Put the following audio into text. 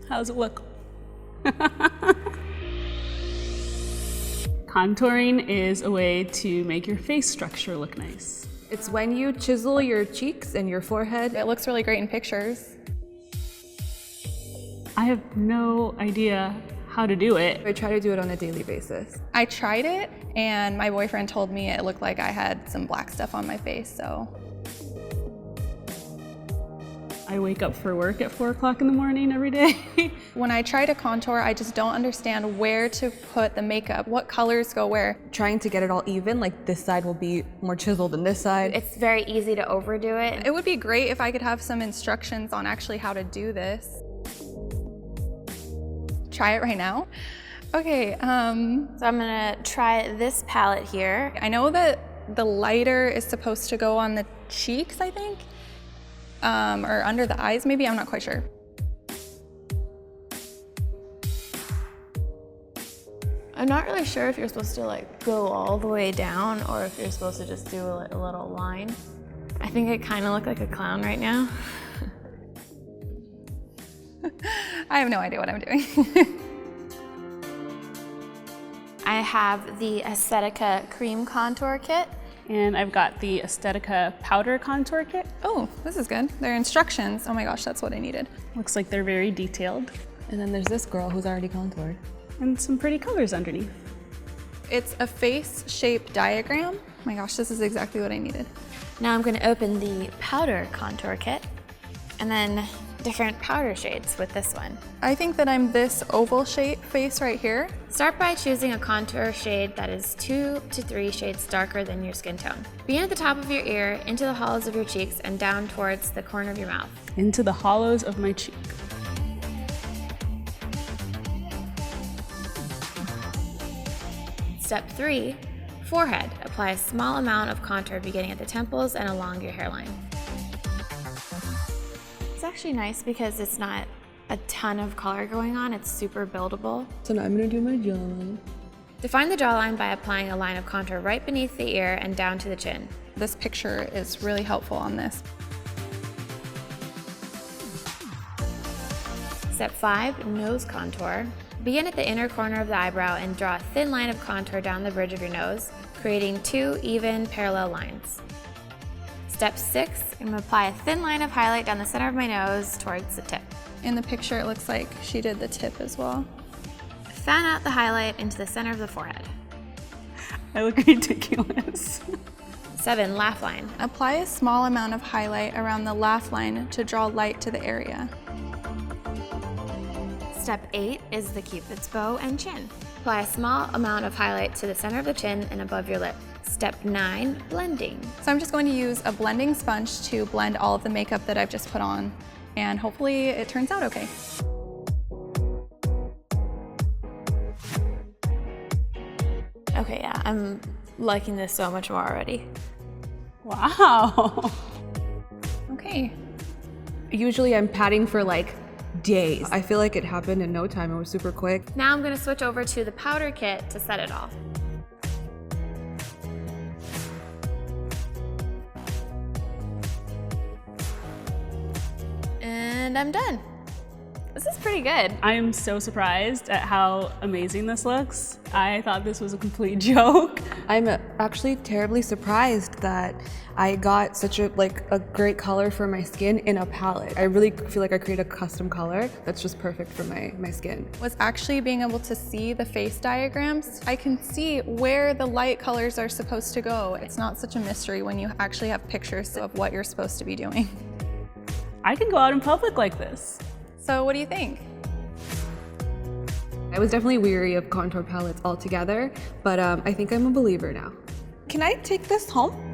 How's it look? Contouring is a way to make your face structure look nice. It's when you chisel your cheeks and your forehead. It looks really great in pictures. I have no idea how to do it. I try to do it on a daily basis. I tried it and my boyfriend told me it looked like I had some black stuff on my face, so. I wake up for work at 4 o'clock in the morning every day. When I try to contour, I just don't understand where to put the makeup, what colors go where. Trying to get it all even, like this side will be more chiseled than this side. It's very easy to overdo it. It would be great if I could have some instructions on actually how to do this. Try it right now? Okay, So I'm gonna try this palette here. I know that the lighter is supposed to go on the cheeks, I think, or under the eyes maybe, I'm not quite sure. I'm not really sure if you're supposed to like go all the way down or if you're supposed to just do a little line. I think I kind of look like a clown right now. I have no idea what I'm doing. I have the Aesthetica cream contour kit. And I've got the Aesthetica powder contour kit. Oh, this is good. They're instructions. Oh my gosh, that's what I needed. Looks like they're very detailed. And then there's this girl who's already contoured. And some pretty colors underneath. It's a face shape diagram. Oh my gosh, this is exactly what I needed. Now I'm going to open the powder contour kit and then different powder shades with this one. I think that I'm this oval shape face right here. Start by choosing a contour shade that is 2 to 3 shades darker than your skin tone. Begin at the top of your ear, into the hollows of your cheeks, and down towards the corner of your mouth. Into the hollows of my cheek. Step 3, forehead. Apply a small amount of contour beginning at the temples and along your hairline. It's actually nice because it's not a ton of color going on, it's super buildable. So now I'm gonna do my jawline. Define the jawline by applying a line of contour right beneath the ear and down to the chin. This picture is really helpful on this. Step 5, nose contour. Begin at the inner corner of the eyebrow and draw a thin line of contour down the bridge of your nose, creating 2 even parallel lines. Step 6, I'm going to apply a thin line of highlight down the center of my nose towards the tip. In the picture, it looks like she did the tip as well. Fan out the highlight into the center of the forehead. I look ridiculous. 7, laugh line. Apply a small amount of highlight around the laugh line to draw light to the area. Step 8 is the cupid's bow and chin. Apply a small amount of highlight to the center of the chin and above your lip. Step 9, blending. So I'm just going to use a blending sponge to blend all of the makeup that I've just put on, and hopefully it turns out okay. Okay, yeah, I'm liking this so much more already. Wow. Okay. Usually I'm patting for like days. I feel like it happened in no time. It was super quick. Now I'm going to switch over to the powder kit to set it off. And I'm done. This is pretty good. I am so surprised at how amazing this looks. I thought this was a complete joke. I'm actually terribly surprised that I got such a great color for my skin in a palette. I really feel like I created a custom color that's just perfect for my skin. Was actually being able to see the face diagrams. I can see where the light colors are supposed to go. It's not such a mystery when you actually have pictures of what you're supposed to be doing. I can go out in public like this. So what do you think? I was definitely weary of contour palettes altogether, but I think I'm a believer now. Can I take this home?